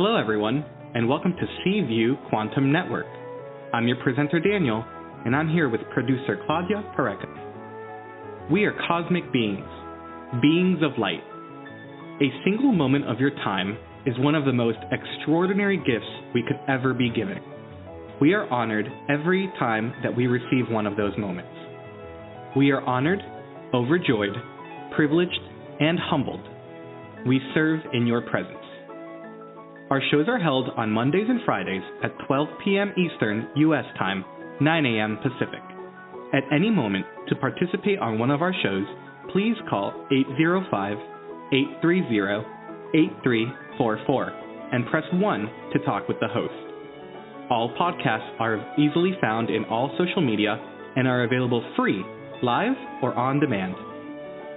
Hello, everyone, and welcome to Seaview Quantum Network. I'm your presenter, Daniel, and I'm here with producer Claudia Pareca. We are cosmic beings, beings of light. A single moment of your time is one of the most extraordinary gifts we could ever be given. We are honored every time that we receive one of those moments. We are honored, overjoyed, privileged, and humbled. We serve in your presence. Our shows are held on Mondays and Fridays at 12 p.m. Eastern U.S. time, 9 a.m. Pacific. At any moment, to participate on one of our shows, please call 805-830-8344 and press 1 to talk with the host. All podcasts are easily found in all social media and are available free, live, or on demand.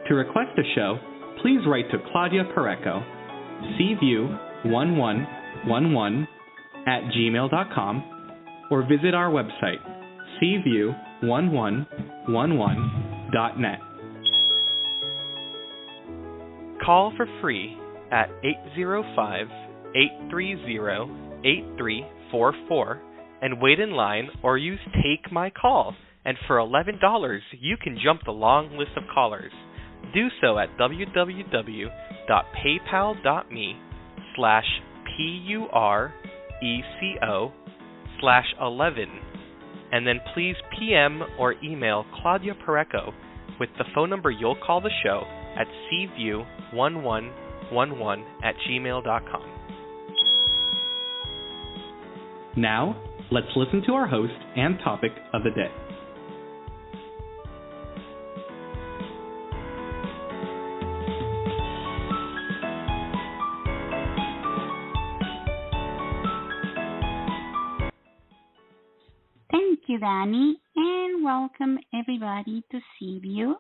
To request a show, please write to Claudia Pareco, cview1111@gmail.com, or visit our website, cview1111.net. Call for free at 805-830-8344 and wait in line or use Take My Call. And for $11, you can jump the long list of callers. Do so at www.paypal.me/PURECO/11, and then please PM or email Claudia Pareco with the phone number you'll call the show at cview1111@gmail.com. Now, let's listen to our host and topic of the day. Thank you, Danny, and welcome everybody to Seaview.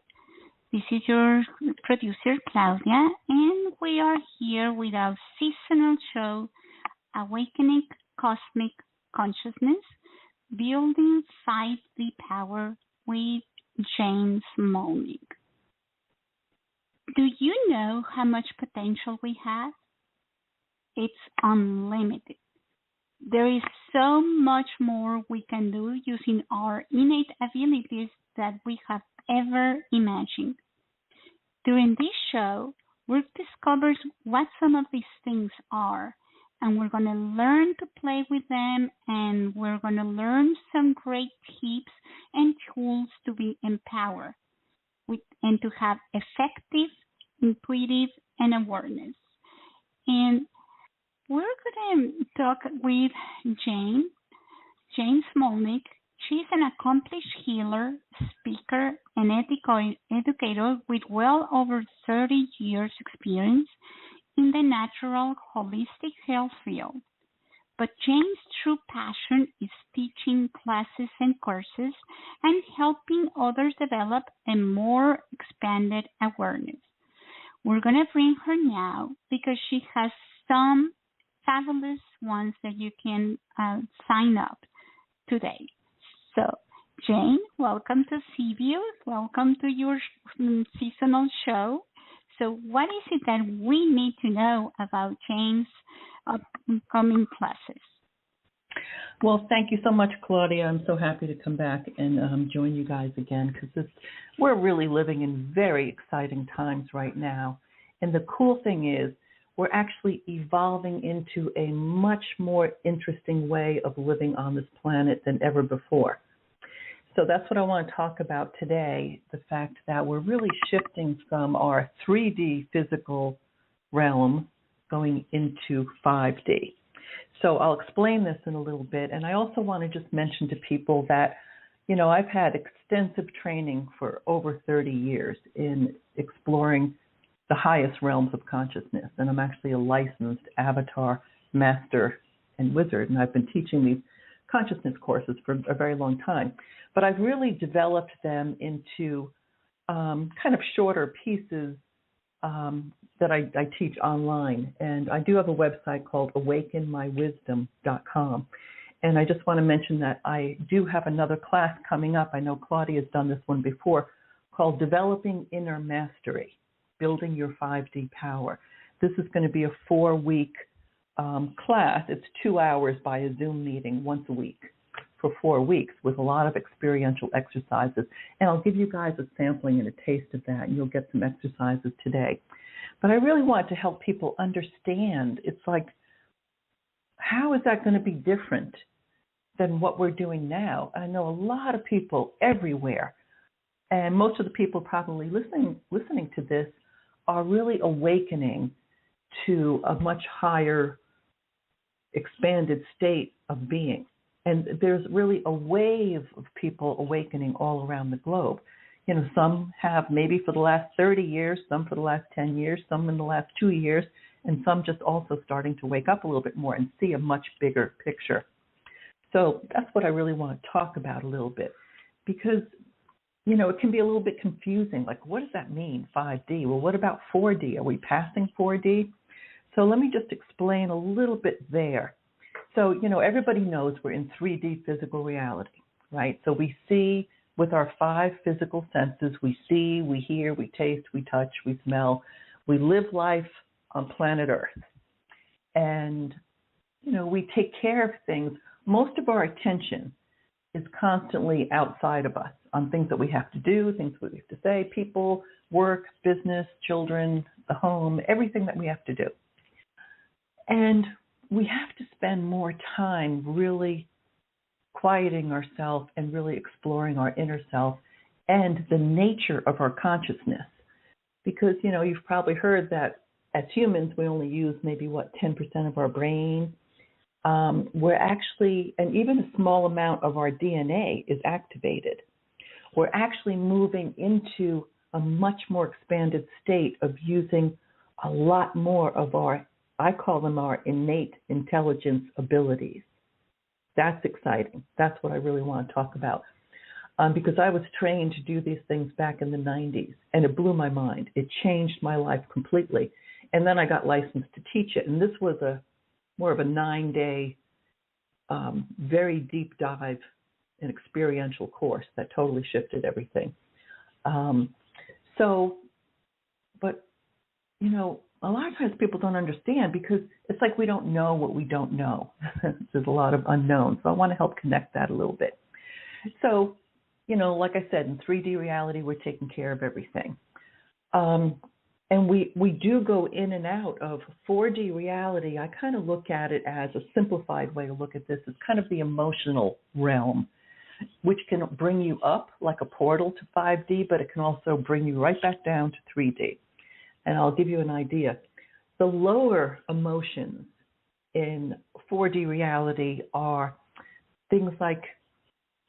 This is your producer, Claudia, and we are here with our seasonal show, Awakening Cosmic Consciousness, Building 5D Power with James Smolnik. Do you know how much potential we have? It's unlimited. There is so much more we can do using our innate abilities that we have ever imagined. During this show, we'll discover what some of these things are, and we're going to learn to play with them, and we're going to learn some great tips and tools to be empowered and to have effective, intuitive, and awareness. And we're going to talk with Jane Smolnik. She's an accomplished healer, speaker, and educator with well over 30 years' experience in the natural holistic health field. But Jane's true passion is teaching classes and courses and helping others develop a more expanded awareness. We're going to bring her now because she has some fabulous ones that you can sign up today. So, Jane, welcome to Seaview. Welcome to your seasonal show. So, what is it that we need to know about Jane's upcoming classes? Well, thank you so much, Claudia. I'm so happy to come back and join you guys again because we're really living in very exciting times right now. And the cool thing is, we're actually evolving into a much more interesting way of living on this planet than ever before. So that's what I want to talk about today, the fact that we're really shifting from our 3D physical realm going into 5D. So I'll explain this in a little bit. And I also want to just mention to people that, you know, I've had extensive training for over 30 years in exploring the highest realms of consciousness. And I'm actually a licensed avatar master and wizard. And I've been teaching these consciousness courses for a very long time. But I've really developed them into kind of shorter pieces that I teach online. And I do have a website called awakenmywisdom.com. And I just want to mention that I do have another class coming up. I know Claudia's done this one before, called Developing Inner Mastery, Building Your 5D Power. This is going to be a 4-week class, it's 2 hours by a Zoom meeting once a week for 4 weeks with a lot of experiential exercises. And I'll give you guys a sampling and a taste of that, and you'll get some exercises today. But I really want to help people understand. It's like, how is that going to be different than what we're doing now? I know a lot of people everywhere, and most of the people probably listening to this are really awakening to a much higher expanded state of being. And there's really a wave of people awakening all around the globe. You know, some have maybe for the last 30 years, some for the last 10 years, some in the last 2 years, and some just also starting to wake up a little bit more and see a much bigger picture. So that's what I really want to talk about a little bit, because, you know, it can be a little bit confusing. Like, what does that mean, 5D? Well, what about 4D? Are we passing 4D? So let me just explain a little bit there. So, you know, everybody knows we're in 3D physical reality, right? So we see with our 5 physical senses. We see, we hear, we taste, we touch, we smell. We live life on planet Earth. And, you know, we take care of things. Most of our attention is constantly outside of us on things that we have to do, things we have to say, people, work, business, children, the home, everything that we have to do. And we have to spend more time really quieting ourselves and really exploring our inner self and the nature of our consciousness. Because, you know, you've probably heard that as humans, we only use maybe, 10% of our brain. We're actually, and even a small amount of our DNA is activated. We're actually moving into a much more expanded state of using a lot more of our, I call them our innate intelligence abilities. That's exciting. That's what I really want to talk about. Because I was trained to do these things back in the 90s, and it blew my mind. It changed my life completely. And then I got licensed to teach it. And this was more of a 9-day, very deep dive and experiential course that totally shifted everything. But, you know, a lot of times people don't understand because it's like we don't know what we don't know. There's a lot of unknowns. So I want to help connect that a little bit. So, you know, like I said, in 3D reality, we're taking care of everything. And we do go in and out of 4D reality. I kind of look at it as a simplified way to look at this. It's kind of the emotional realm, which can bring you up like a portal to 5D, but it can also bring you right back down to 3D. And I'll give you an idea. The lower emotions in 4D reality are things like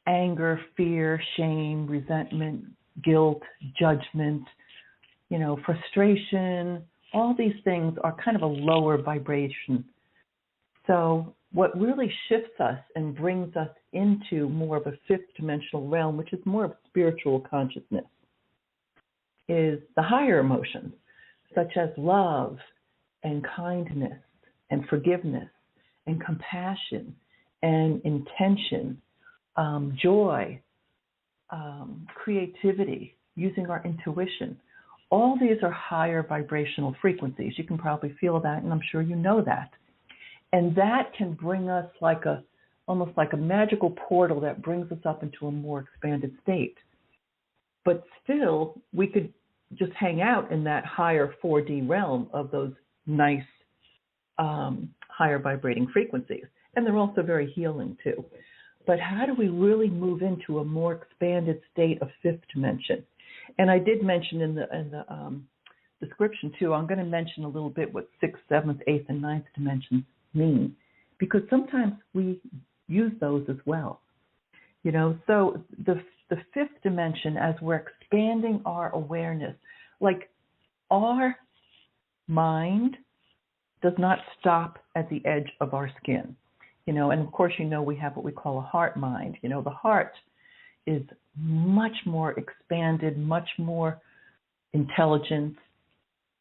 anger, fear, shame, resentment, guilt, judgment, you know, frustration. All these things are kind of a lower vibration. So what really shifts us and brings us into more of a 5th dimensional realm, which is more of spiritual consciousness, is the higher emotions, such as love and kindness and forgiveness and compassion and intention, joy, creativity, using our intuition. All these are higher vibrational frequencies. You can probably feel that, and I'm sure you know that. And that can bring us almost like a magical portal that brings us up into a more expanded state. But still, we could just hang out in that higher 4D realm of those nice, higher vibrating frequencies. And they're also very healing too. But how do we really move into a more expanded state of 5th dimension? And I did mention in the description too, I'm going to mention a little bit what 6th, 7th, 8th, and 9th dimensions mean, because sometimes we use those as well. You know, so the 5th dimension, as we're expanding our awareness, like our mind does not stop at the edge of our skin. You know, and of course, you know, we have what we call a heart mind. You know, the heart is much more expanded, much more intelligent,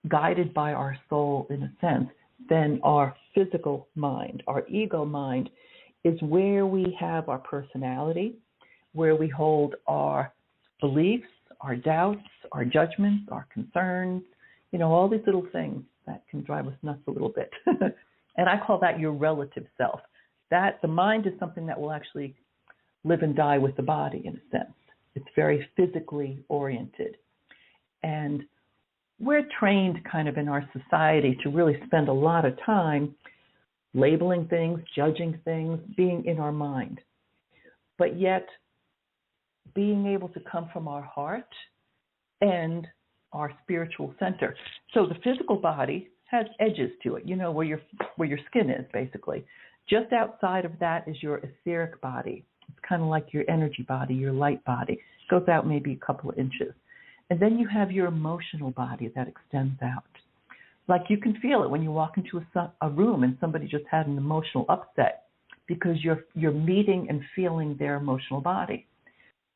guided by our soul in a sense, than our physical mind. Our ego mind is where we have our personality, where we hold our beliefs, our doubts, our judgments, our concerns, you know, all these little things that can drive us nuts a little bit. And I call that your relative self. That the mind is something that will actually live and die with the body in a sense. It's very physically oriented. And we're trained kind of in our society to really spend a lot of time labeling things, judging things, being in our mind. But yet, being able to come from our heart and our spiritual center. So the physical body has edges to it, where your skin is, basically. Just outside of that is your etheric body. It's kind of like your energy body, your light body. It goes out maybe a couple of inches. And then you have your emotional body that extends out. Like you can feel it when you walk into a room and somebody just had an emotional upset because you're meeting and feeling their emotional body.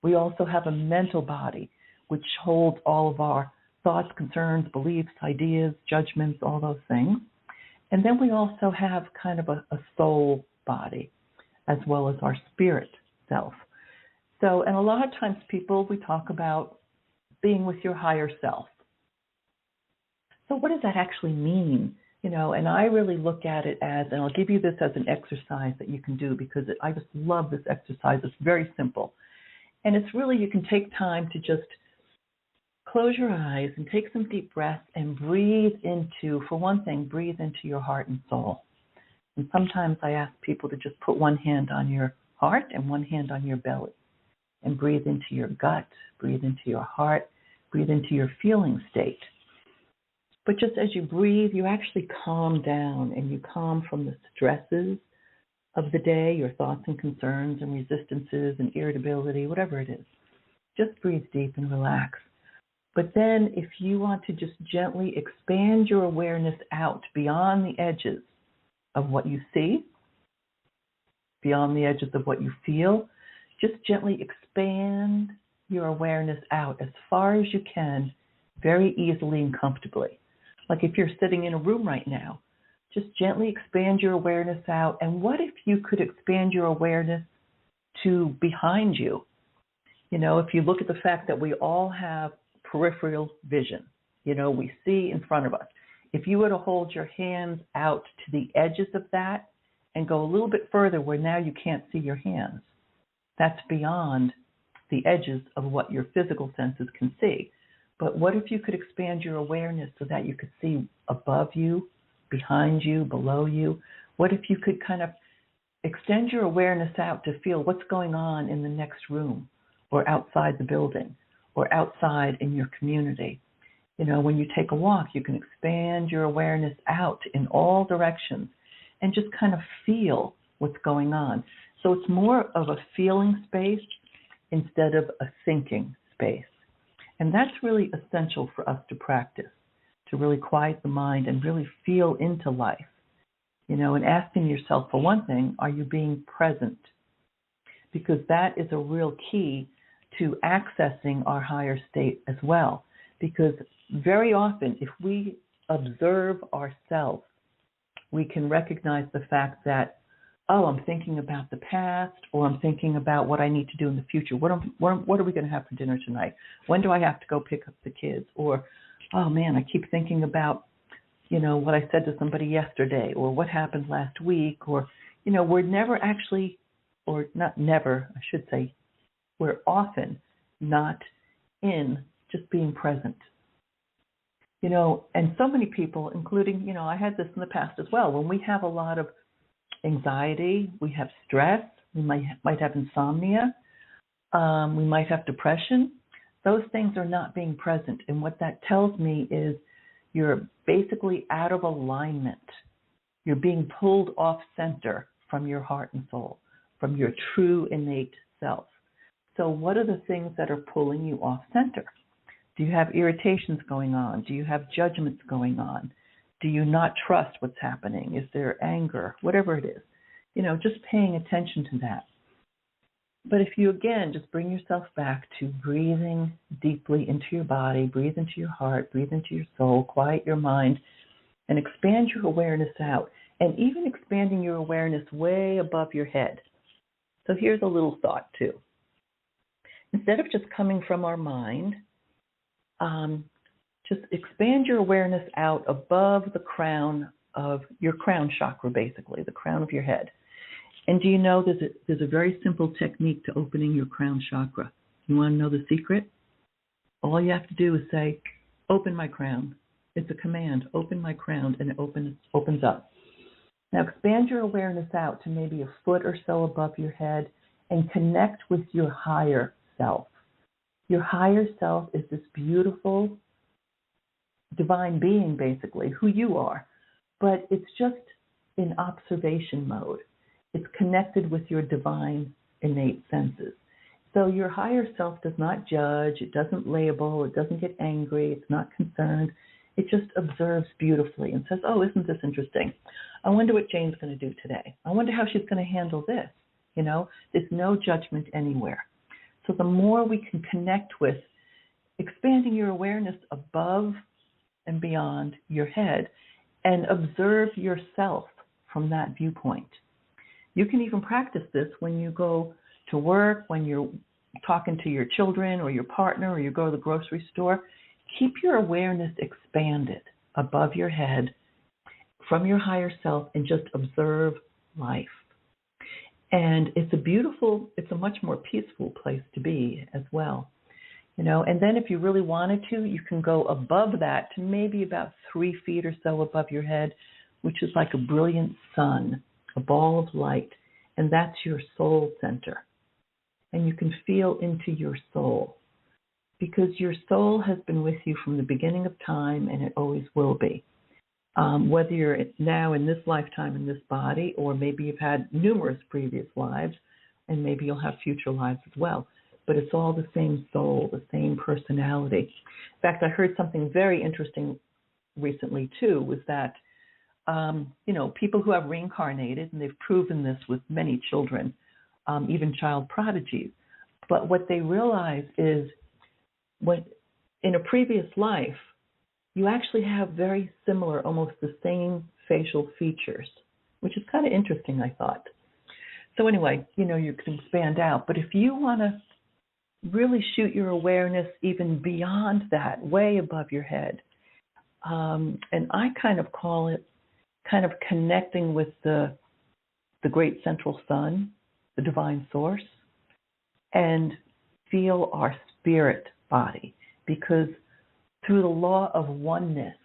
We also have a mental body, which holds all of our thoughts, concerns, beliefs, ideas, judgments, all those things. And then we also have kind of a soul body, as well as our spirit self. So, and a lot of times we talk about being with your higher self. So what does that actually mean? And I really look at it as, and I'll give you this as an exercise that you can do because I just love this exercise. It's very simple. And it's really, you can take time to just close your eyes and take some deep breaths and breathe into, for one thing, breathe into your heart and soul. And sometimes I ask people to just put one hand on your heart and one hand on your belly and breathe into your gut, breathe into your heart, breathe into your feeling state. But just as you breathe, you actually calm down and you calm from the stresses of the day, your thoughts and concerns and resistances and irritability, whatever it is. Just breathe deep and relax. But then if you want to just gently expand your awareness out beyond the edges of what you see, beyond the edges of what you feel, just gently expand your awareness out as far as you can, very easily and comfortably. Like if you're sitting in a room right now, just gently expand your awareness out. And what if you could expand your awareness to behind you? If you look at the fact that we all have peripheral vision, we see in front of us. If you were to hold your hands out to the edges of that and go a little bit further where now you can't see your hands, that's beyond the edges of what your physical senses can see. But what if you could expand your awareness so that you could see above you, behind you, below you? What if you could kind of extend your awareness out to feel what's going on in the next room or outside the building or outside in your community? When you take a walk, you can expand your awareness out in all directions and just kind of feel what's going on. So it's more of a feeling space instead of a thinking space. And that's really essential for us to practice, to really quiet the mind and really feel into life. And asking yourself, for one thing, are you being present? Because that is a real key to accessing our higher state as well. Because very often, if we observe ourselves, we can recognize the fact that, I'm thinking about the past, or I'm thinking about what I need to do in the future. What are we going to have for dinner tonight? When do I have to go pick up the kids? Or, oh man, I keep thinking about, what I said to somebody yesterday, or what happened last week, or, we're never actually, or not never, I should say, we're often not in just being present. And so many people, including, I had this in the past as well, when we have a lot of anxiety, we have stress, we might have insomnia, we might have depression. Those things are not being present. And what that tells me is you're basically out of alignment. You're being pulled off center from your heart and soul, from your true innate self. So what are the things that are pulling you off center? Do you have irritations going on? Do you have judgments going on? Do you not trust what's happening? Is there anger? Whatever it is. Just paying attention to that. But if you, again, just bring yourself back to breathing deeply into your body, breathe into your heart, breathe into your soul, quiet your mind, and expand your awareness out. And even expanding your awareness way above your head. So here's a little thought, too. Instead of just coming from our mind, just expand your awareness out above the crown of your crown chakra, basically, the crown of your head. And do you know there's a very simple technique to opening your crown chakra? You want to know the secret? All you have to do is say, open my crown. It's a command, open my crown, and it opens up. Now expand your awareness out to maybe a foot or so above your head and connect with your higher self. Your higher self is this beautiful divine being, basically, who you are, but it's just in observation mode. It's connected with your divine innate senses. So your higher self does not judge, it doesn't label, it doesn't get angry, it's not concerned. It just observes beautifully and says, oh, isn't this interesting? I wonder what Jane's going to do today. I wonder how she's going to handle this. You know, there's no judgment anywhere. So the more we can connect with expanding your awareness above and beyond your head and observe yourself from that viewpoint. You can even practice this when you go to work, when you're talking to your children or your partner, or you go to the grocery store. Keep your awareness expanded above your head from your higher self and just observe life. And it's a much more peaceful place to be as well. You know, and then if you really wanted to, you can go above that to maybe about 3 feet or so above your head, which is like a brilliant sun, a ball of light, and that's your soul center. And you can feel into your soul, because your soul has been with you from the beginning of time, and it always will be. Whether you're now in this lifetime in this body, or maybe you've had numerous previous lives, and maybe you'll have future lives as well. But it's all the same soul, the same personality. In fact, I heard something very interesting recently, too, was that, people who have reincarnated, and they've proven this with many children, even child prodigies, but what they realize is in a previous life, you actually have very similar, almost the same facial features, which is kind of interesting, I thought. So anyway, you can expand out. But if you want to really shoot your awareness even beyond that, way above your head, and I kind of call it kind of connecting with the great central sun, the divine source, and feel our spirit body, because through the law of oneness,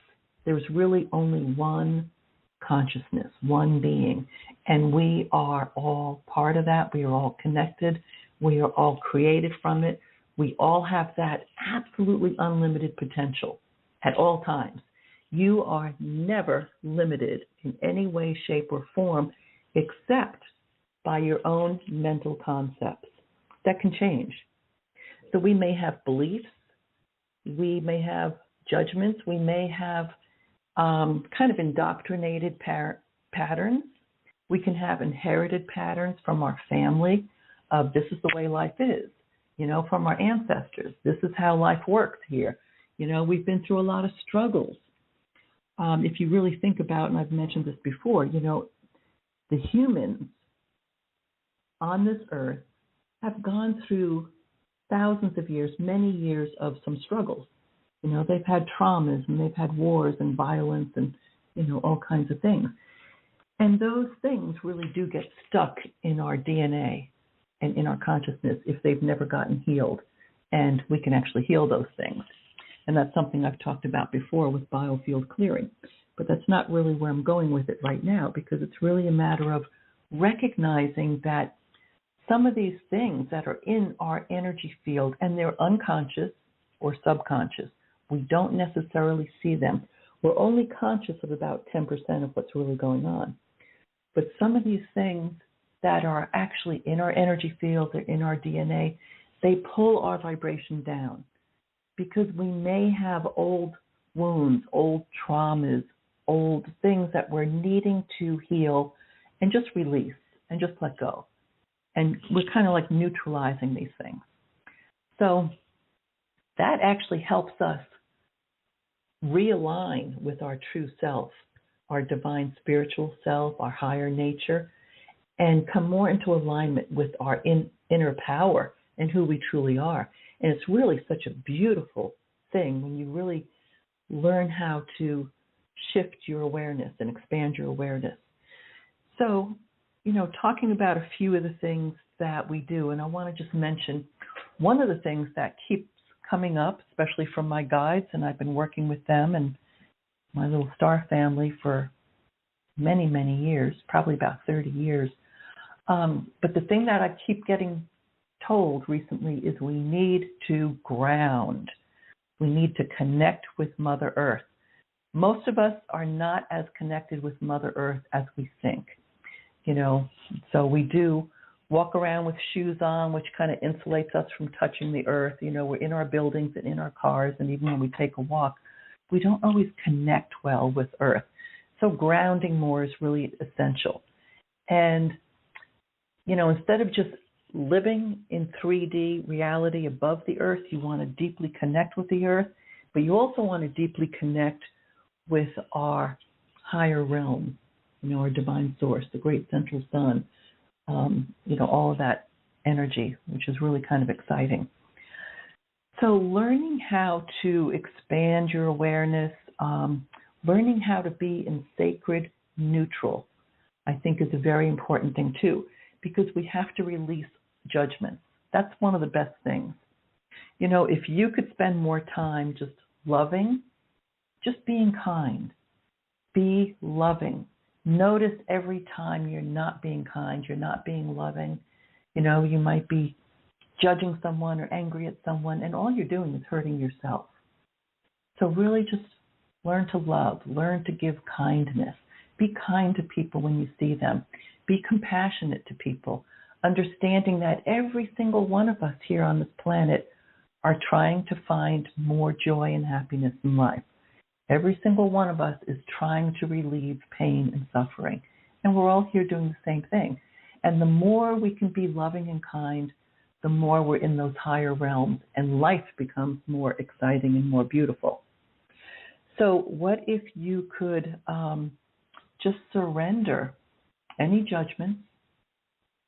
there's really only one consciousness, one being, and we are all part of that. We are all connected. We are all created from it. We all have that absolutely unlimited potential at all times. You are never limited in any way, shape, or form except by your own mental concepts. That can change. So we may have beliefs, we may have judgments, we may have kind of indoctrinated patterns. We can have inherited patterns from our family of this is the way life is, from our ancestors. This is how life works here. We've been through a lot of struggles. If you really think about, and I've mentioned this before, the humans on this earth have gone through thousands of years, many years of some struggles. They've had traumas, and they've had wars and violence and, all kinds of things. And those things really do get stuck in our DNA and in our consciousness if they've never gotten healed. And we can actually heal those things. And that's something I've talked about before with biofield clearing. But that's not really where I'm going with it right now, because it's really a matter of recognizing that some of these things that are in our energy field, and they're unconscious or subconscious, we don't necessarily see them. We're only conscious of about 10% of what's really going on. But some of these things that are actually in our energy field, they're in our DNA, they pull our vibration down, because we may have old wounds, old traumas, old things that we're needing to heal and just release and just let go. And we're kind of like neutralizing these things. So that actually helps us realign with our true self, our divine spiritual self, our higher nature, and come more into alignment with our inner power and who we truly are. And it's really such a beautiful thing when you really learn how to shift your awareness and expand your awareness. So, talking about a few of the things that we do, and I want to just mention one of the things that keeps coming up, especially from my guides, and I've been working with them and my little star family for many, many years, probably about 30 years. But the thing that I keep getting told recently is we need to ground. We need to connect with Mother Earth. Most of us are not as connected with Mother Earth as we think. So we do walk around with shoes on, which kind of insulates us from touching the earth. We're in our buildings and in our cars, and even when we take a walk, we don't always connect well with Earth. So grounding more is really essential. And, instead of just living in 3D reality above the Earth, you want to deeply connect with the Earth, but you also want to deeply connect with our higher realm, our divine source, the great central sun, all of that energy, which is really kind of exciting. So learning how to expand your awareness, learning how to be in sacred neutral, I think is a very important thing too, because we have to release judgment. That's one of the best things. If you could spend more time just loving, just being kind, be loving. Notice every time you're not being kind, you're not being loving. You might be judging someone or angry at someone, and all you're doing is hurting yourself. So really just learn to love, learn to give kindness. Be kind to people when you see them. Be compassionate to people, understanding that every single one of us here on this planet are trying to find more joy and happiness in life. Every single one of us is trying to relieve pain and suffering. And we're all here doing the same thing. And the more we can be loving and kind, the more we're in those higher realms, and life becomes more exciting and more beautiful. So what if you could just surrender any judgments,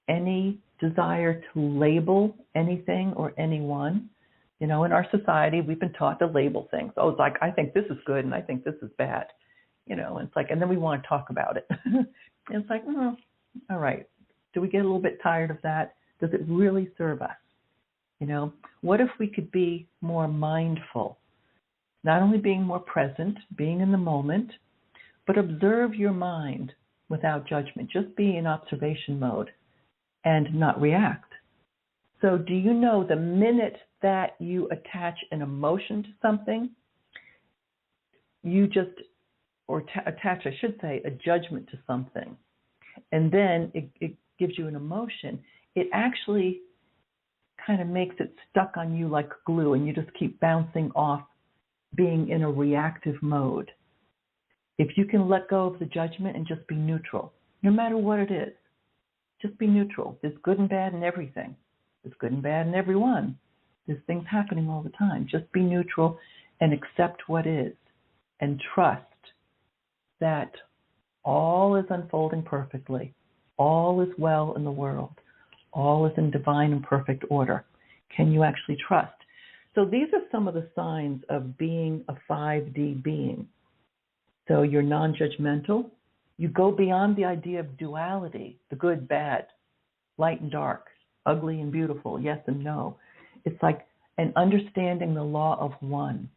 any desire to label anything or anyone? In our society, we've been taught to label things. Oh, it's like, I think this is good and I think this is bad. And it's like, and then we want to talk about it. And it's like, all right. Do we get a little bit tired of that? Does it really serve us? What if we could be more mindful? Not only being more present, being in the moment, but observe your mind without judgment. Just be in observation mode and not react. So do you know the minute that you attach an emotion to something, you just, attach, I should say, a judgment to something, and then it gives you an emotion, it actually kind of makes it stuck on you like glue, and you just keep bouncing off being in a reactive mode. If you can let go of the judgment and just be neutral, no matter what it is, just be neutral. There's good and bad in everything. There's good and bad in everyone. There's things happening all the time. Just be neutral and accept what is, and trust that all is unfolding perfectly. All is well in the world. All is in divine and perfect order. Can you actually trust? So these are some of the signs of being a 5D being. So you're non-judgmental. You go beyond the idea of duality, the good, bad, light and dark, ugly and beautiful, yes and no. It's like an understanding the law of one.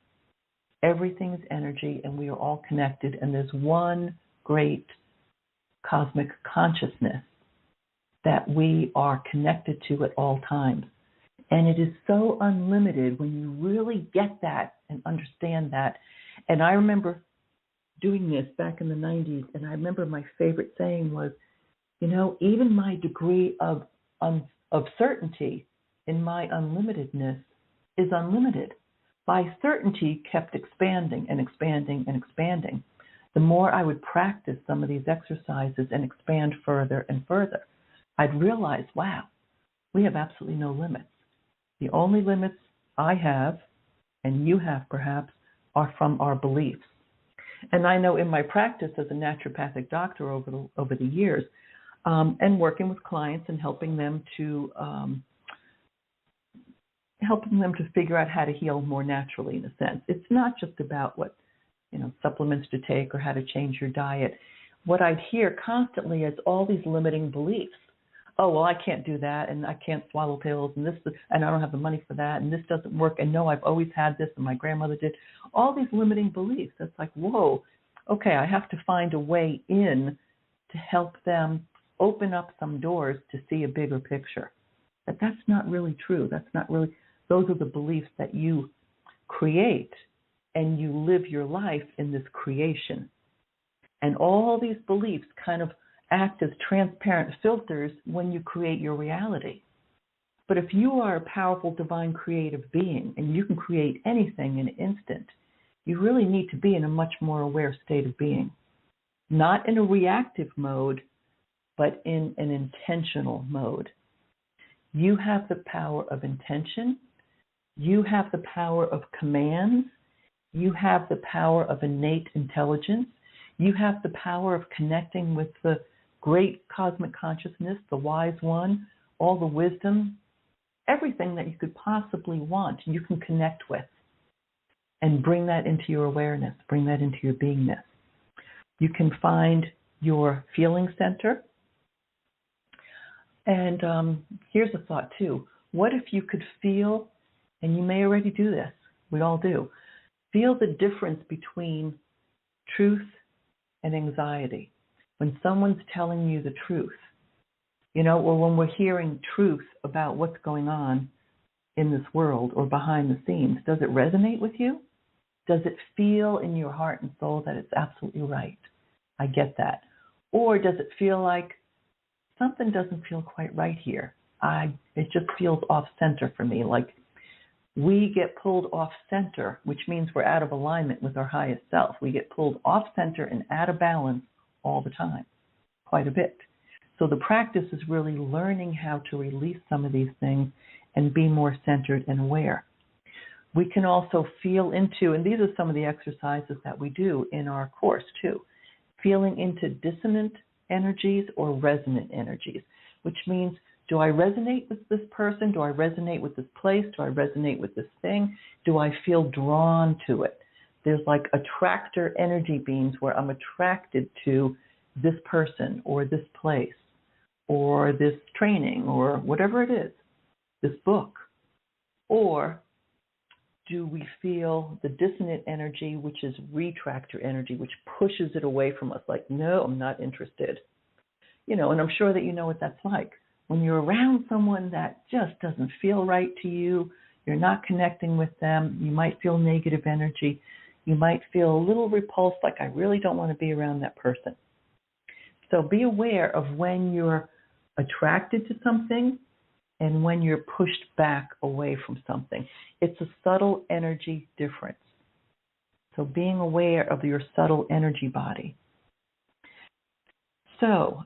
Everything is energy, and we are all connected, and there's one great cosmic consciousness that we are connected to at all times. And it is so unlimited when you really get that and understand that. And I remember doing this back in the 90s, and I remember my favorite saying was, even my degree of certainty in my unlimitedness is unlimited. My certainty kept expanding and expanding and expanding. The more I would practice some of these exercises and expand further and further, I'd realize, wow, we have absolutely no limits. The only limits I have, and you have perhaps, are from our beliefs. And I know in my practice as a naturopathic doctor over the years, and working with clients and helping them to figure out how to heal more naturally, in a sense. It's not just about what supplements to take or how to change your diet, what I'd hear constantly is all these limiting beliefs. Oh, well, I can't do that, and I can't swallow pills, and and I don't have the money for that, and this doesn't work, and no, I've always had this, and my grandmother did. All these limiting beliefs. It's like, whoa, okay, I have to find a way in to help them open up some doors to see a bigger picture. But that's not really true. That's not really, those are the beliefs that you create, and you live your life in this creation. And all these beliefs kind of act as transparent filters when you create your reality. But if you are a powerful, divine, creative being, and you can create anything in an instant, you really need to be in a much more aware state of being. Not in a reactive mode, but in an intentional mode. You have the power of intention. You have the power of commands. You have the power of innate intelligence. You have the power of connecting with the great cosmic consciousness, the wise one, all the wisdom, everything that you could possibly want, you can connect with and bring that into your awareness, bring that into your beingness. You can find your feeling center. And here's a thought too. What if you could feel, and you may already do this, we all do, feel the difference between truth and anxiety. When someone's telling you the truth, or when we're hearing truth about what's going on in this world or behind the scenes, does it resonate with you? Does it feel in your heart and soul that it's absolutely right? I get that. Or does it feel like something doesn't feel quite right here? It just feels off center for me. Like we get pulled off center, which means we're out of alignment with our highest self. We get pulled off center and out of balance all the time, quite a bit. So the practice is really learning how to release some of these things and be more centered and aware. We can also feel into, and these are some of the exercises that we do in our course too, feeling into dissonant energies or resonant energies, which means, do I resonate with this person? Do I resonate with this place? Do I resonate with this thing? Do I feel drawn to it? There's like attractor energy beams where I'm attracted to this person or this place or this training or whatever it is, this book. Or do we feel the dissonant energy, which is retractor energy, which pushes it away from us, like, no, I'm not interested. And I'm sure that you know what that's like. When you're around someone that just doesn't feel right to you, you're not connecting with them, you might feel negative energy, you might feel a little repulsed, like I really don't want to be around that person. So be aware of when you're attracted to something and when you're pushed back away from something. It's a subtle energy difference. So being aware of your subtle energy body. So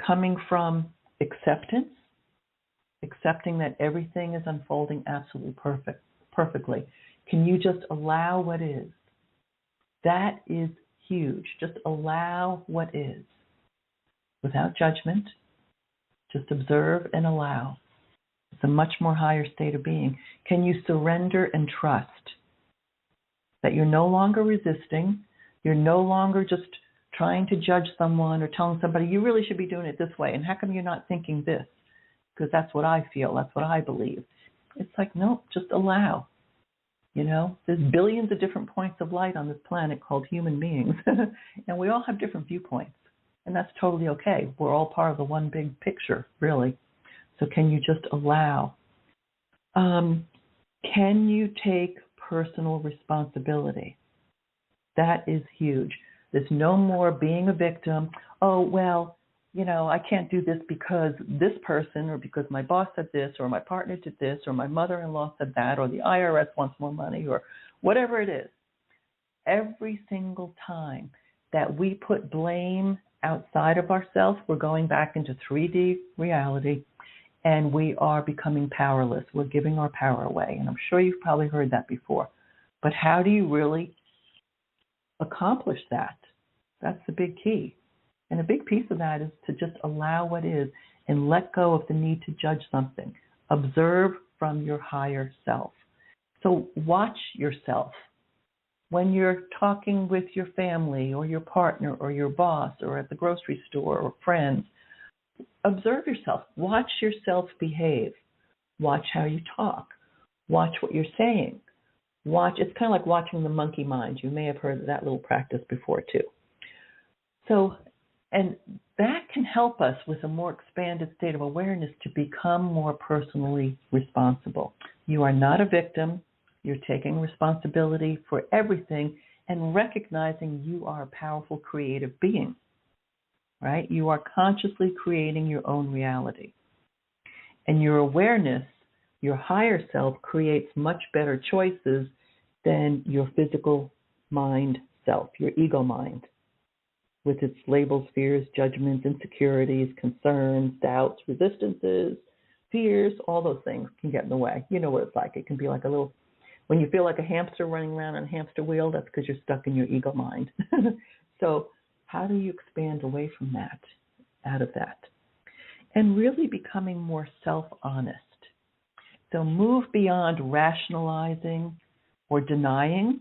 coming from acceptance, accepting that everything is unfolding absolutely perfectly. Can you just allow what is? That is huge. Just allow what is without judgment. Just observe and allow. It's a much more higher state of being. Can you surrender and trust that you're no longer resisting? You're no longer just trying to judge someone or telling somebody, you really should be doing it this way. And how come you're not thinking this? Because that's what I feel. That's what I believe. It's like, no, just allow. There's billions of different points of light on this planet called human beings. And we all have different viewpoints. And that's totally okay. We're all part of the one big picture, really. So can you just allow? Can you take personal responsibility? That is huge. There's no more being a victim. Oh, well, I can't do this because this person or because my boss said this or my partner did this or my mother-in-law said that or the IRS wants more money or whatever it is. Every single time that we put blame outside of ourselves, we're going back into 3D reality and we are becoming powerless. We're giving our power away. And I'm sure you've probably heard that before. But how do you really accomplish that? That's the big key. And a big piece of that is to just allow what is and let go of the need to judge something. Observe from your higher self. So watch yourself. when you're talking with your family or your partner or your boss or at the grocery store or friends, observe yourself. Watch yourself behave. Watch how you talk. Watch what you're saying. It's kind of like watching the monkey mind. You may have heard of that little practice before too. So, and that can help us with a more expanded state of awareness to become more personally responsible. You are not a victim. You're taking responsibility for everything and recognizing you are a powerful creative being, right? You are consciously creating your own reality. And your awareness, your higher self, creates much better choices than your physical mind self, your ego mind, with its labels, fears, judgments, insecurities, concerns, doubts, resistances, fears. All those things can get in the way. You know what it's like. It can be like a little, when you feel like a hamster running around on a hamster wheel, that's because you're stuck in your ego mind. So how do you expand away from that, out of that? And really becoming more self-honest. So move beyond rationalizing or denying.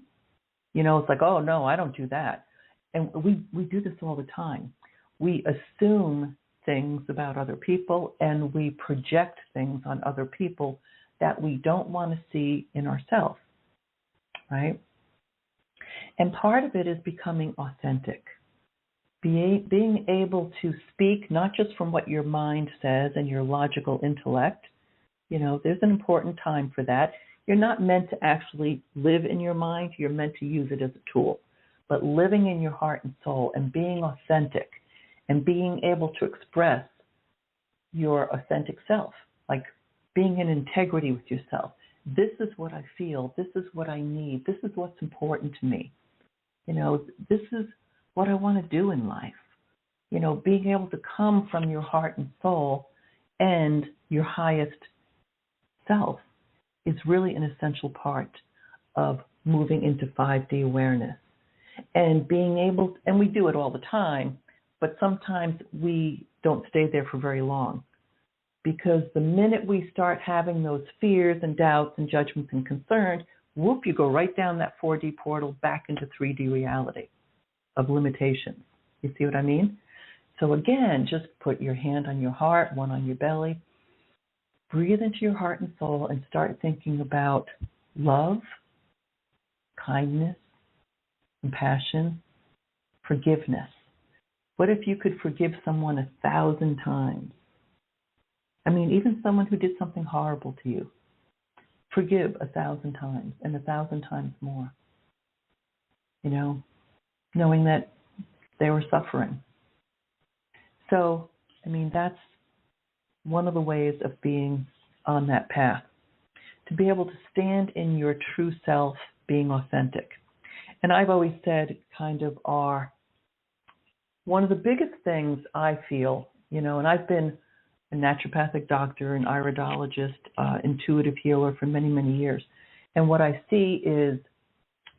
You know, it's like, oh, no, I don't do that. And we do this all the time. We assume things about other people and we project things on other people that we don't want to see in ourselves, right? And part of it is becoming authentic. Being able to speak not just from what your mind says and your logical intellect. You know, there's an important time for that. You're not meant to actually live in your mind. You're meant to use it as a tool. But living in your heart and soul and being authentic and being able to express your authentic self, like being in integrity with yourself. This is what I feel. This is what I need. This is what's important to me. You know, this is what I want to do in life. You know, being able to come from your heart and soul and your highest self is really an essential part of moving into 5D awareness. And being able, and we do it all the time, but sometimes we don't stay there for very long. Because the minute we start having those fears and doubts and judgments and concerns, whoop, you go right down that 4D portal back into 3D reality of limitations. You see what I mean? So again, just put your hand on your heart, one on your belly. Breathe into your heart and soul and start thinking about love, kindness, compassion, forgiveness. What if you could forgive someone 1,000 times? I mean, even someone who did something horrible to you. Forgive 1,000 times and 1,000 times more. You know, knowing that they were suffering. So, I mean, that's one of the ways of being on that path. To be able to stand in your true self, being authentic. And I've always said kind of one of the biggest things I feel, you know, and I've been a naturopathic doctor, an iridologist, intuitive healer for many, many years. And what I see is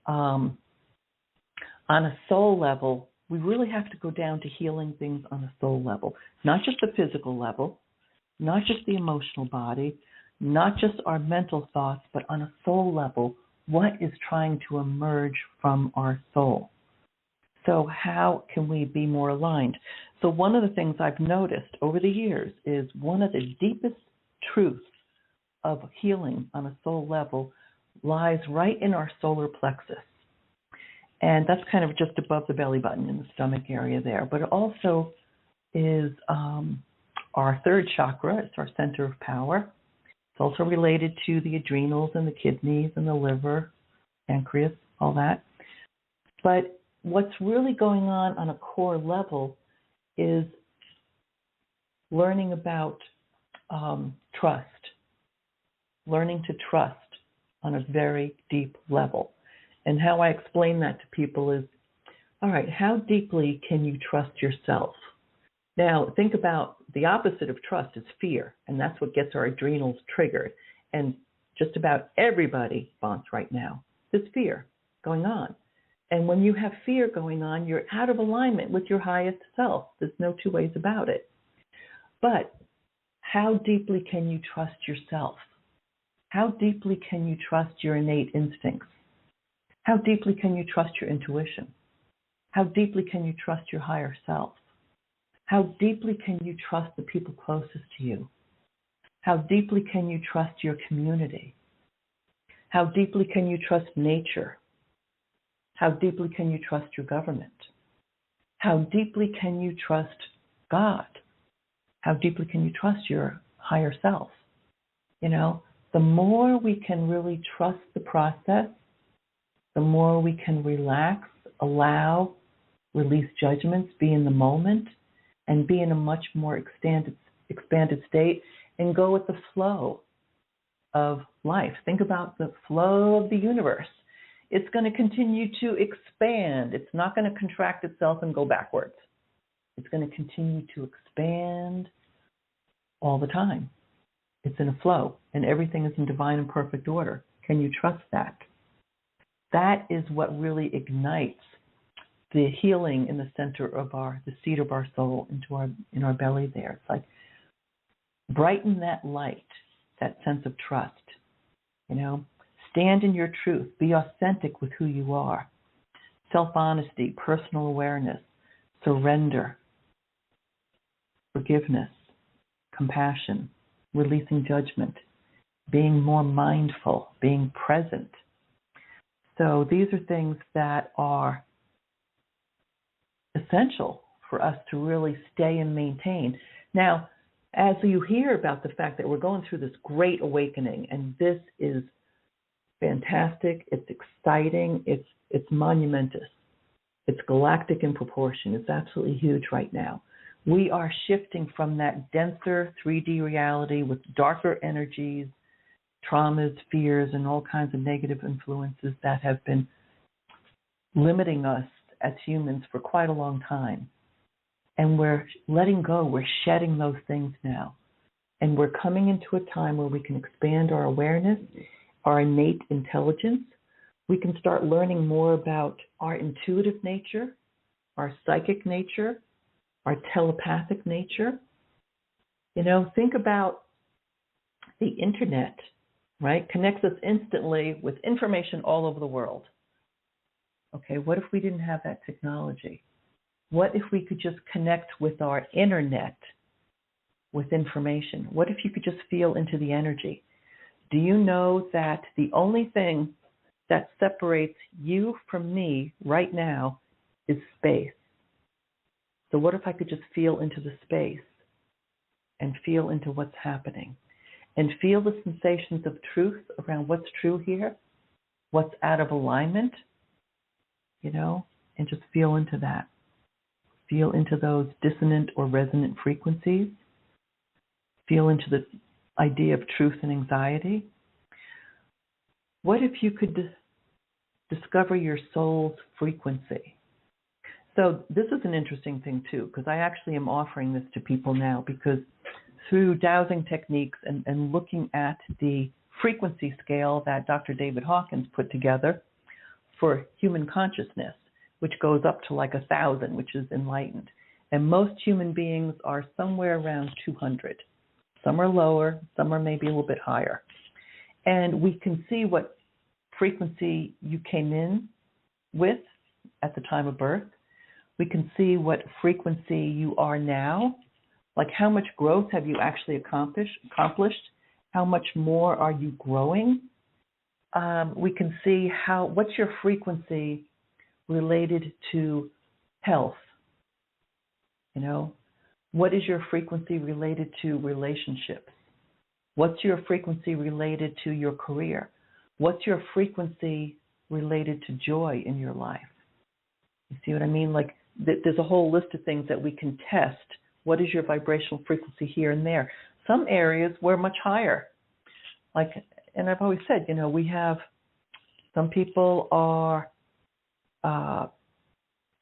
on a soul level, we really have to go down to healing things on a soul level, not just the physical level, not just the emotional body, not just our mental thoughts, but on a soul level, what is trying to emerge from our soul? So how can we be more aligned? So one of the things I've noticed over the years is one of the deepest truths of healing on a soul level lies right in our solar plexus. And that's kind of just above the belly button in the stomach area there. But it also is our third chakra. It's our center of power. It's also related to the adrenals and the kidneys and the liver, pancreas, all that. But what's really going on a core level is learning about trust, learning to trust on a very deep level. And how I explain that to people is, all right, how deeply can you trust yourself? Now, think about the opposite of trust is fear, and that's what gets our adrenals triggered. And just about everybody, Bonds, right now, there's fear going on. And when you have fear going on, you're out of alignment with your highest self. There's no two ways about it. But how deeply can you trust yourself? How deeply can you trust your innate instincts? How deeply can you trust your intuition? How deeply can you trust your higher self? How deeply can you trust the people closest to you? How deeply can you trust your community? How deeply can you trust nature? How deeply can you trust your government? How deeply can you trust God? How deeply can you trust your higher self? You know, the more we can really trust the process, the more we can relax, allow, release judgments, be in the moment, and be in a much more expanded state, and go with the flow of life. Think about the flow of the universe. It's going to continue to expand. It's not going to contract itself and go backwards. It's going to continue to expand all the time. It's in a flow, and everything is in divine and perfect order. Can you trust that? That is what really ignites the healing in the center of the seat of our soul in our belly there. It's like brighten that light, that sense of trust. You know, stand in your truth. Be authentic with who you are. Self-honesty, personal awareness, surrender, forgiveness, compassion, releasing judgment, being more mindful, being present. So these are things that are essential for us to really stay and maintain. Now, as you hear about the fact that we're going through this great awakening, and this is fantastic, it's exciting, it's monumentous, it's galactic in proportion, it's absolutely huge right now. We are shifting from that denser 3D reality with darker energies, traumas, fears, and all kinds of negative influences that have been limiting us as humans for quite a long time. And we're letting go, we're shedding those things now. And we're coming into a time where we can expand our awareness, our innate intelligence. We can start learning more about our intuitive nature, our psychic nature, our telepathic nature. You know, think about the internet, right? Connects us instantly with information all over the world. Okay, what if we didn't have that technology? What if we could just connect with our internet with information? What if you could just feel into the energy? Do you know that the only thing that separates you from me right now is space? So what if I could just feel into the space and feel into what's happening and feel the sensations of truth around what's true here, what's out of alignment, you know, and just feel into that. Feel into those dissonant or resonant frequencies. Feel into the idea of truth and anxiety. What if you could discover your soul's frequency? So this is an interesting thing too, because I actually am offering this to people now, because through dowsing techniques and looking at the frequency scale that Dr. David Hawkins put together for human consciousness, which goes up to like 1,000, which is enlightened. And most human beings are somewhere around 200. Some are lower, some are maybe a little bit higher. And we can see what frequency you came in with at the time of birth. We can see what frequency you are now, like how much growth have you actually accomplished, how much more are you growing. We can see what's your frequency related to health. You know, what is your frequency related to relationships? What's your frequency related to your career? What's your frequency related to joy in your life? You see what I mean? Like there's a whole list of things that we can test. What is your vibrational frequency here and there? Some areas we're much higher. Like, and I've always said, you know, we have some people are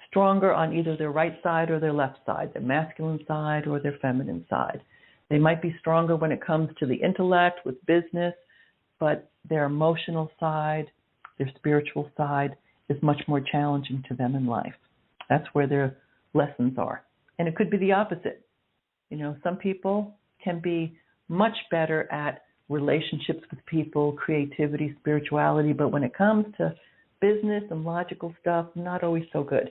stronger on either their right side or their left side, their masculine side or their feminine side. They might be stronger when it comes to the intellect with business, but their emotional side, their spiritual side is much more challenging to them in life. That's where their lessons are. And it could be the opposite. You know, some people can be much better at relationships with people, creativity, spirituality, but when it comes to business and logical stuff, not always so good.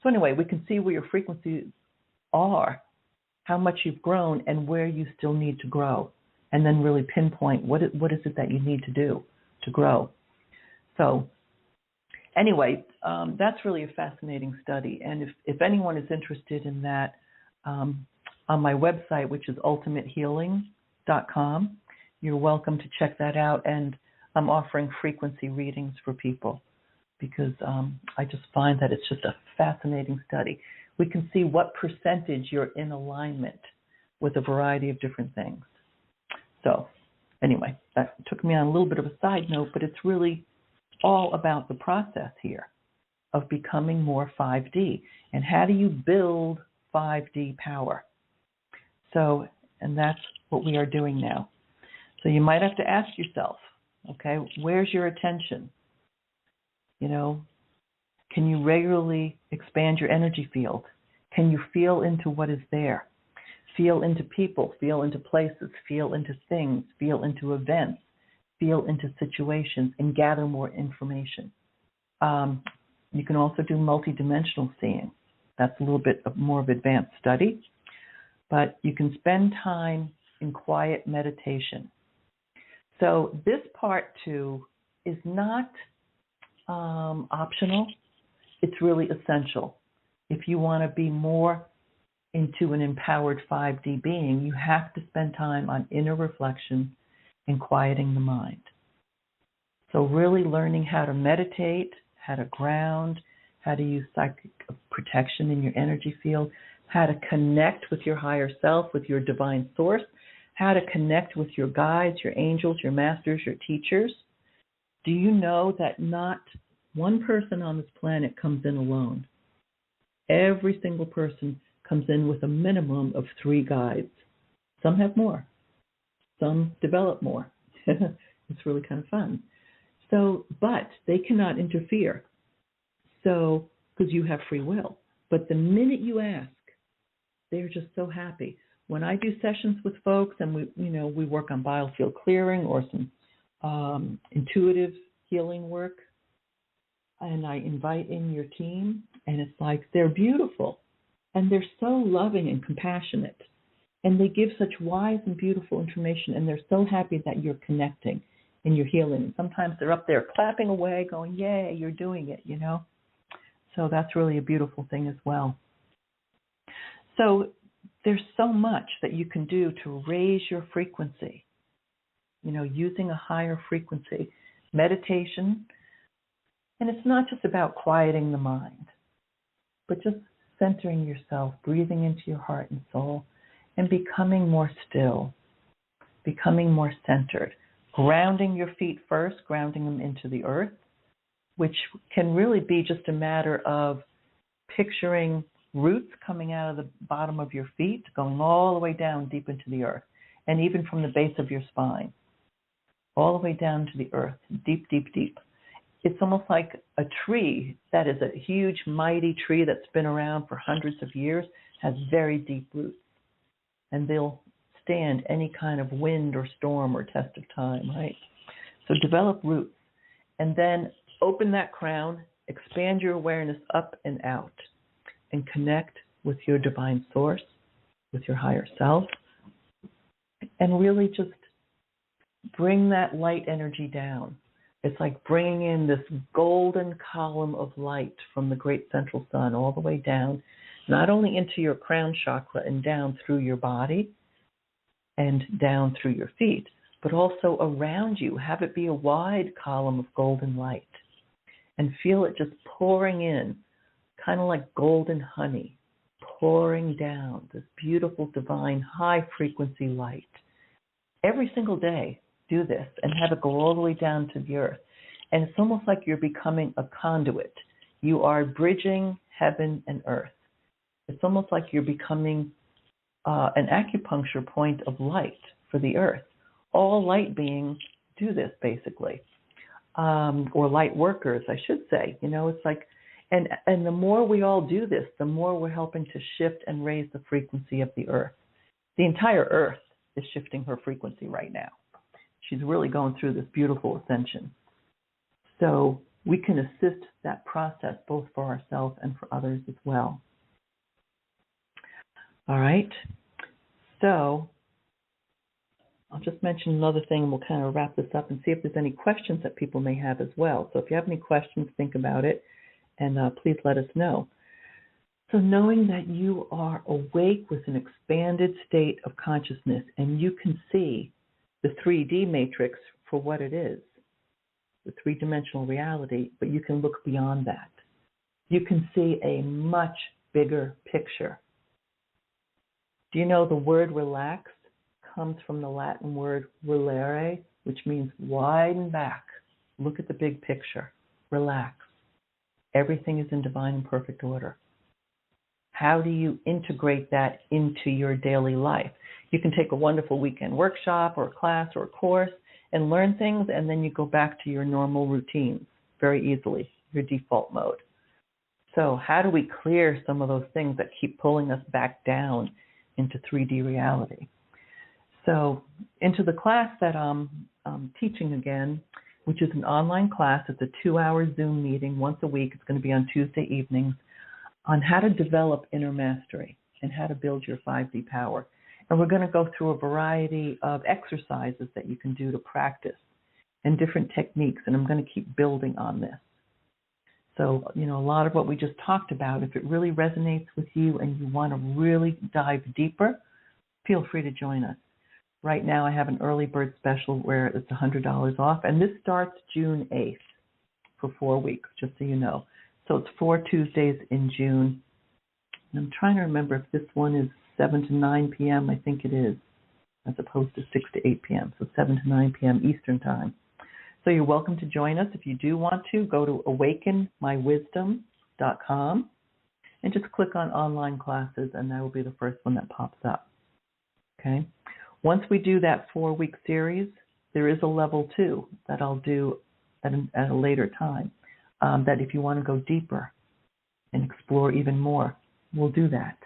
So anyway, we can see where your frequencies are, how much you've grown, and where you still need to grow, and then really pinpoint what is it that you need to do to grow. So anyway, that's really a fascinating study. And if anyone is interested in that, on my website, which is ultimatehealing.com, you're welcome to check that out. And I'm offering frequency readings for people because I just find that it's just a fascinating study. We can see what percentage you're in alignment with a variety of different things. So anyway, that took me on a little bit of a side note, but it's really all about the process here of becoming more 5D. And how do you build 5D power? So, and that's what we are doing now. So you might have to ask yourself, okay, where's your attention? You know, can you regularly expand your energy field? Can you feel into what is there? Feel into people, feel into places, feel into things, feel into events, feel into situations, and gather more information. You can also do multidimensional seeing. That's a little bit more of advanced study. But you can spend time in quiet meditation. So this part, too, is not optional. It's really essential. If you want to be more into an empowered 5D being, you have to spend time on inner reflection and quieting the mind. So really learning how to meditate, how to ground, how to use psychic protection in your energy field, how to connect with your higher self, with your divine source, how to connect with your guides, your angels, your masters, your teachers. Do you know that not one person on this planet comes in alone? Every single person comes in with a minimum of 3 guides. Some have more. Some develop more. It's really kind of fun. So, but they cannot interfere. So, because you have free will. But the minute you ask, they're just so happy. When I do sessions with folks and we work on biofield clearing or some intuitive healing work, and I invite in your team, and it's like they're beautiful, and they're so loving and compassionate, and they give such wise and beautiful information, and they're so happy that you're connecting and you're healing. And sometimes they're up there clapping away, going, "Yay, you're doing it," you know. So that's really a beautiful thing as well. So there's so much that you can do to raise your frequency, using a higher frequency. Meditation, and it's not just about quieting the mind, but just centering yourself, breathing into your heart and soul, and becoming more still, becoming more centered, grounding your feet first, grounding them into the earth, which can really be just a matter of picturing roots coming out of the bottom of your feet, going all the way down deep into the earth, and even from the base of your spine, all the way down to the earth, deep, deep, deep. It's almost like a tree that is a huge, mighty tree that's been around for hundreds of years, has very deep roots, and they'll stand any kind of wind or storm or test of time, right? So develop roots, and then open that crown, expand your awareness up and out, and connect with your divine source, with your higher self, and really just bring that light energy down. It's like bringing in this golden column of light from the great central sun all the way down, not only into your crown chakra and down through your body and down through your feet, but also around you. Have it be a wide column of golden light, and feel it just pouring in, kind of like golden honey, pouring down this beautiful, divine, high-frequency light. Every single day, do this and have it go all the way down to the earth. And it's almost like you're becoming a conduit. You are bridging heaven and earth. It's almost like you're becoming an acupuncture point of light for the earth. All light beings do this, basically, or light workers, I should say. It's like, and the more we all do this, the more we're helping to shift and raise the frequency of the earth. The entire earth is shifting her frequency right now. She's really going through this beautiful ascension. So, we can assist that process both for ourselves and for others as well. All right. So I'll just mention another thing, and we'll kind of wrap this up and see if there's any questions that people may have as well. So if you have any questions, think about it, and please let us know. So knowing that you are awake with an expanded state of consciousness, and you can see the 3D matrix for what it is, the three-dimensional reality, but you can look beyond that. You can see a much bigger picture. Do you know the word relax comes from the Latin word relere, which means widen back. Look at the big picture. Relax. Everything is in divine and perfect order. How do you integrate that into your daily life? You can take a wonderful weekend workshop or a class or a course and learn things, and then you go back to your normal routines very easily, your default mode. So how do we clear some of those things that keep pulling us back down into 3D reality? So into the class that I'm teaching again, which is an online class. It's a 2-hour Zoom meeting once a week. It's going to be on Tuesday evenings on how to develop inner mastery and how to build your 5D power. And we're going to go through a variety of exercises that you can do to practice and different techniques, and I'm going to keep building on this. So, a lot of what we just talked about, if it really resonates with you and you want to really dive deeper, feel free to join us. Right now I have an early bird special where it's $100 off, and this starts June 8th for 4 weeks, just so you know. So it's 4 Tuesdays in June. And I'm trying to remember if this one is 7 to 9 p.m. I think it is, as opposed to 6 to 8 p.m. So 7 to 9 p.m. Eastern Time. So you're welcome to join us. If you do want to, go to awakenmywisdom.com and just click on online classes, and that will be the first one that pops up. Okay. Once we do that 4-week series, there is a level 2 that I'll do at a later time, that if you want to go deeper and explore even more, we'll do that.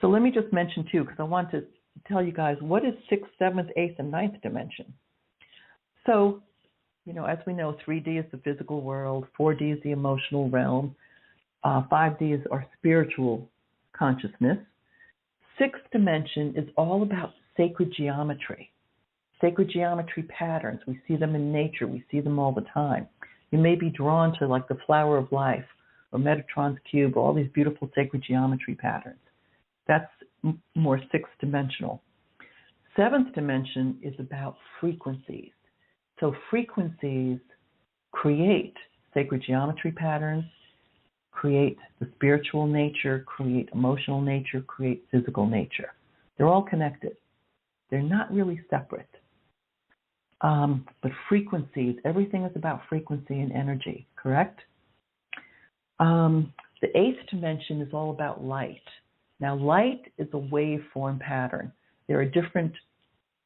So let me just mention, too, because I want to tell you guys, what is 6th, 7th, 8th, and 9th dimension? So, as we know, 3D is the physical world, 4D is the emotional realm, 5D is our spiritual consciousness. 6th dimension is all about sacred geometry patterns. We see them in nature. We see them all the time. You may be drawn to like the flower of life or Metatron's cube, or all these beautiful sacred geometry patterns. That's more 6th dimensional. 7th dimension is about frequencies. So frequencies create sacred geometry patterns, create the spiritual nature, create emotional nature, create physical nature. They're all connected. They're not really separate. But frequencies, everything is about frequency and energy, correct? The 8th dimension is all about light. Now, light is a waveform pattern. There are different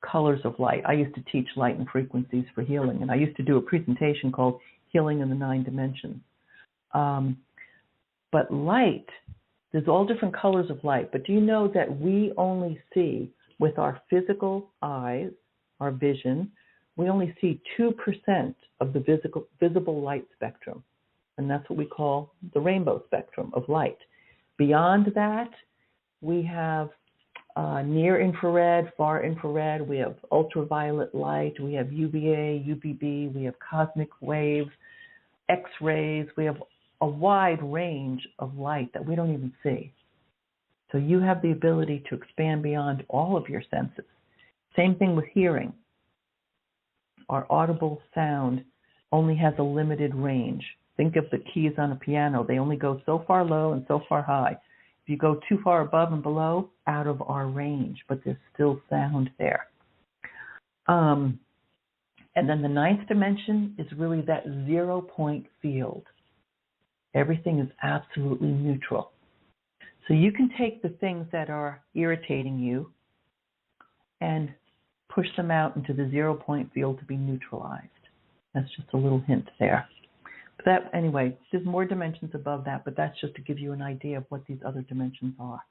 colors of light. I used to teach light and frequencies for healing, and I used to do a presentation called Healing in the 9 Dimensions. But light, there's all different colors of light, but do you know that we only see with our physical eyes, our vision, we only see 2% of the visible light spectrum, and that's what we call the rainbow spectrum of light. Beyond that, we have near infrared, far infrared, we have ultraviolet light, we have UVA, UVB, we have cosmic waves, X-rays, we have a wide range of light that we don't even see. So you have the ability to expand beyond all of your senses. Same thing with hearing. Our audible sound only has a limited range. Think of the keys on a piano. They only go so far low and so far high. If you go too far above and below, out of our range, but there's still sound there. And then the 9th dimension is really that 0-point field. Everything is absolutely neutral. So you can take the things that are irritating you and push them out into the 0-point field to be neutralized. That's just a little hint there. But that, anyway, there's more dimensions above that, but that's just to give you an idea of what these other dimensions are.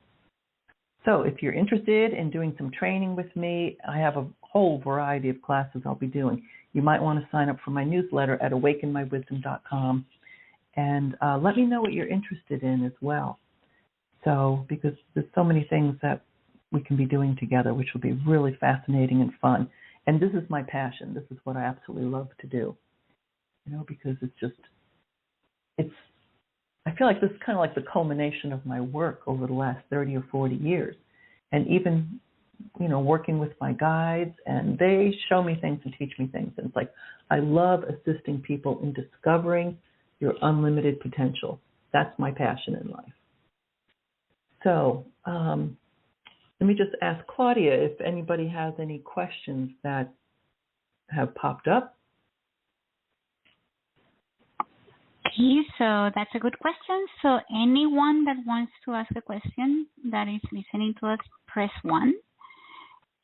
So if you're interested in doing some training with me, I have a whole variety of classes I'll be doing. You might want to sign up for my newsletter at awakenmywisdom.com, and let me know what you're interested in as well. So, because there's so many things that we can be doing together, which will be really fascinating and fun. And this is my passion. This is what I absolutely love to do, because I feel like this is kind of like the culmination of my work over the last 30 or 40 years. And even, working with my guides, and they show me things and teach me things. And it's like, I love assisting people in discovering your unlimited potential. That's my passion in life. So let me just ask Claudia if anybody has any questions that have popped up. Okay, so that's a good question. So anyone that wants to ask a question that is listening to us, press 1.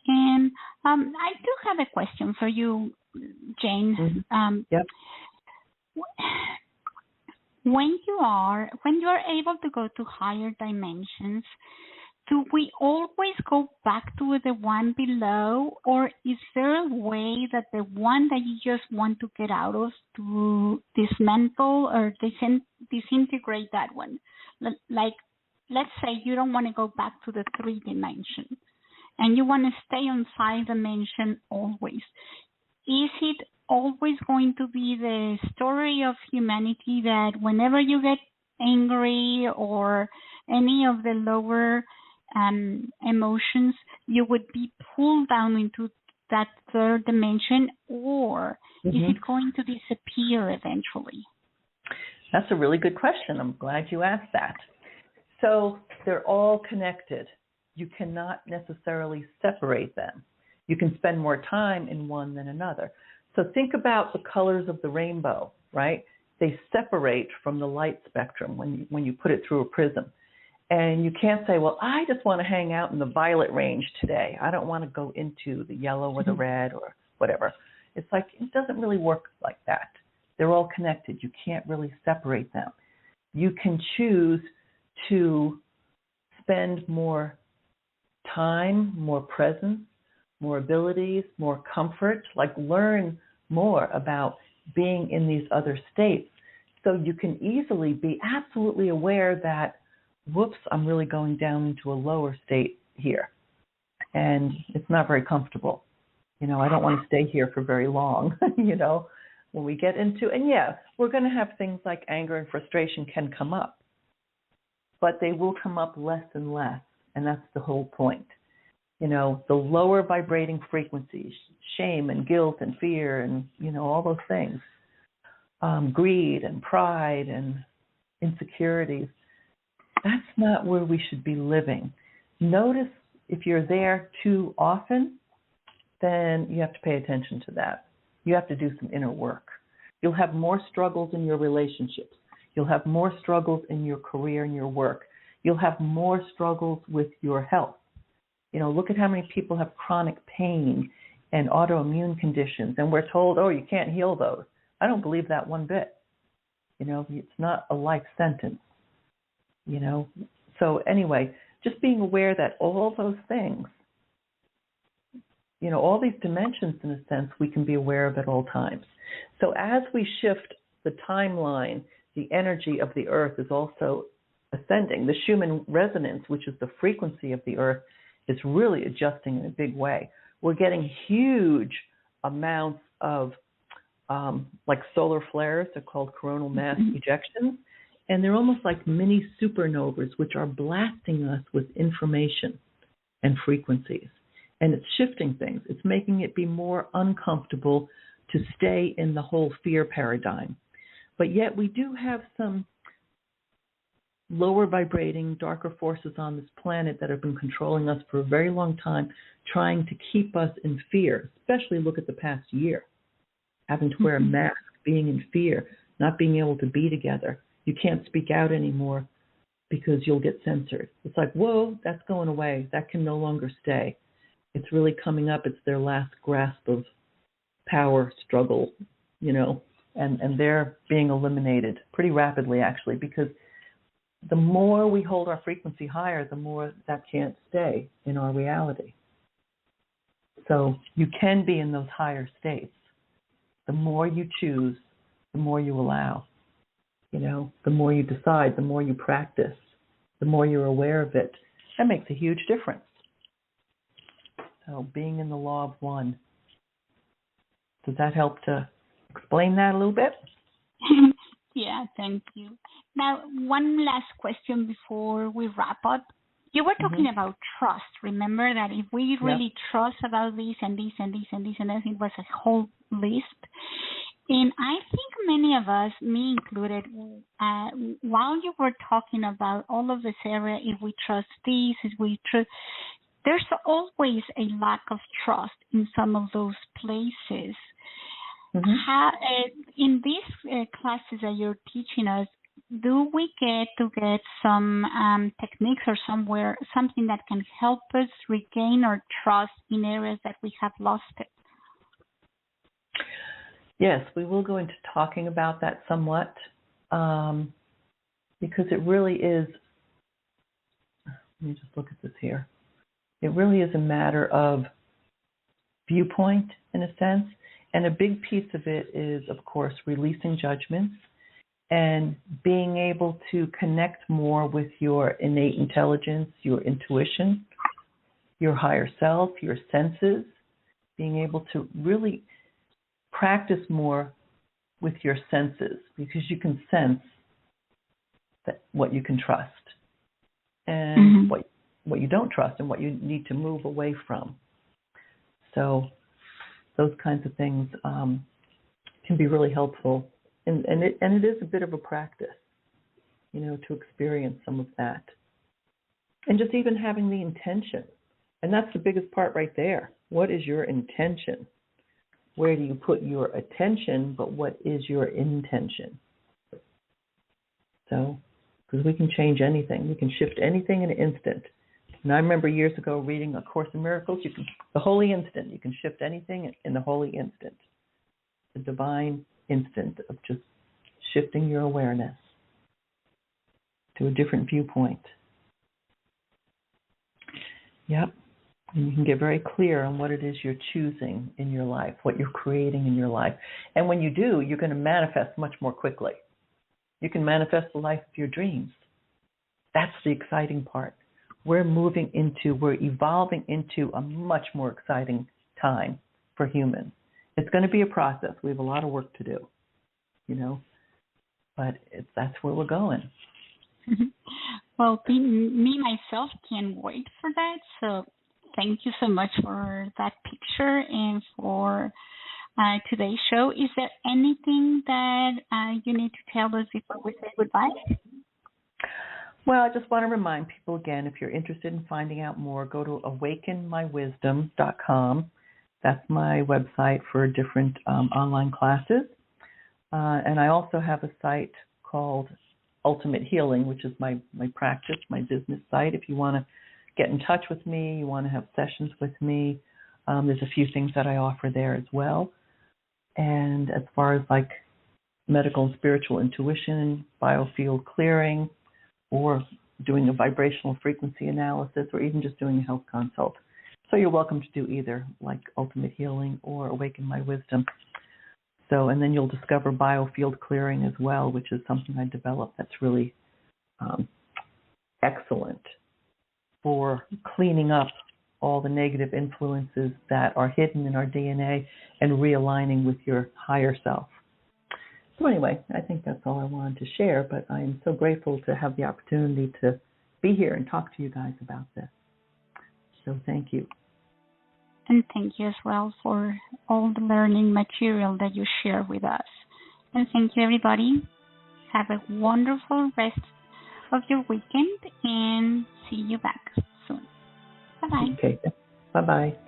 And I do have a question for you, Jane. Mm-hmm. Yep. When you are able to go to higher dimensions, do we always go back to the one below, or is there a way that the one that you just want to get out of to dismantle or disintegrate that one? Like, let's say you don't want to go back to the 3 dimension and you want to stay on 5 dimension always. Is it always going to be the story of humanity that whenever you get angry or any of the lower emotions, you would be pulled down into that 3rd dimension, or is it going to disappear eventually? That's a really good question. I'm glad you asked that. So they're all connected. You cannot necessarily separate them. You can spend more time in one than another. So think about the colors of the rainbow, right? They separate from the light spectrum when you put it through a prism. And you can't say, well, I just want to hang out in the violet range today. I don't want to go into the yellow or the red or whatever. It's like, it doesn't really work like that. They're all connected. You can't really separate them. You can choose to spend more time, more presence, more abilities, more comfort, like learn more about being in these other states. So you can easily be absolutely aware that, whoops, I'm really going down into a lower state here. And it's not very comfortable. I don't want to stay here for very long, when we get into, and yeah, we're going to have things like anger and frustration can come up, but they will come up less and less. And that's the whole point. The lower vibrating frequencies, shame and guilt and fear and, all those things, greed and pride and insecurities, that's not where we should be living. Notice if you're there too often, then you have to pay attention to that. You have to do some inner work. You'll have more struggles in your relationships. You'll have more struggles in your career and your work. You'll have more struggles with your health. Look at how many people have chronic pain and autoimmune conditions, and we're told, oh, you can't heal those. I don't believe that one bit. It's not a life sentence. So anyway, just being aware that all those things, all these dimensions, in a sense, we can be aware of at all times. So as we shift the timeline, the energy of the earth is also ascending. The Schumann resonance, which is the frequency of the earth, is really adjusting in a big way. We're getting huge amounts of like solar flares. They're called coronal mass ejections. And they're almost like mini supernovas, which are blasting us with information and frequencies. And it's shifting things. It's making it be more uncomfortable to stay in the whole fear paradigm. But yet we do have some lower vibrating, darker forces on this planet that have been controlling us for a very long time, trying to keep us in fear, especially look at the past year. Having to wear a mask, being in fear, not being able to be together. You can't speak out anymore because you'll get censored. It's like, whoa, that's going away. That can no longer stay. It's really coming up. It's their last grasp of power struggle, and they're being eliminated pretty rapidly, actually, because the more we hold our frequency higher, the more that can't stay in our reality. So you can be in those higher states. The more you choose, the more you allow. The more you decide, the more you practice, the more you're aware of it. That makes a huge difference. So being in the law of one. Does that help to explain that a little bit? Yeah, thank you. Now, one last question before we wrap up. You were talking about trust. Remember that if we really trust about this and this and this and this and that, it was a whole list. And I think many of us, me included, while you were talking about all of this area, if we trust this, if we trust, there's always a lack of trust in some of those places. How, in these classes that you're teaching us, do we get some techniques or something that can help us regain our trust in areas that we have lost it? Yes, we will go into talking about that somewhat, because it really is, let me just look at this here. It really is a matter of viewpoint, in a sense, and a big piece of it is, of course, releasing judgments and being able to connect more with your innate intelligence, your intuition, your higher self, your senses, being able to really practice more with your senses, because you can sense that what you can trust and what you don't trust and what you need to move away from. So those kinds of things can be really helpful, and it is a bit of a practice, to experience some of that, and just even having the intention, and that's the biggest part right there. What is your intention? Where do you put your attention, but what is your intention? So, because we can change anything. We can shift anything in an instant. And I remember years ago reading A Course in Miracles, the holy instant. You can shift anything in the holy instant. The divine instant of just shifting your awareness to a different viewpoint. Yep. And you can get very clear on what it is you're choosing in your life, what you're creating in your life. And when you do, you're going to manifest much more quickly. You can manifest the life of your dreams. That's the exciting part. We're evolving into a much more exciting time for humans. It's going to be a process. We have a lot of work to do, but that's where we're going. Well, me, myself, can't wait for that. So thank you so much for that picture and for today's show. Is there anything that you need to tell us before we say goodbye? Well, I just want to remind people again, if you're interested in finding out more, go to awakenmywisdom.com. That's my website for different online classes. And I also have a site called Ultimate Healing, which is my practice, my business site. If you want to get in touch with me, you want to have sessions with me, there's a few things that I offer there as well. And as far as like medical and spiritual intuition, biofield clearing, or doing a vibrational frequency analysis, or even just doing a health consult. So you're welcome to do either, like Ultimate Healing or Awaken My Wisdom. So, and then you'll discover biofield clearing as well, which is something I developed that's really excellent for cleaning up all the negative influences that are hidden in our DNA and realigning with your higher self. So anyway, I think that's all I wanted to share, but I am so grateful to have the opportunity to be here and talk to you guys about this. So thank you. And thank you as well for all the learning material that you share with us. And thank you, everybody. Have a wonderful rest of your weekend and see you back soon. Bye-bye. Okay. Bye-bye.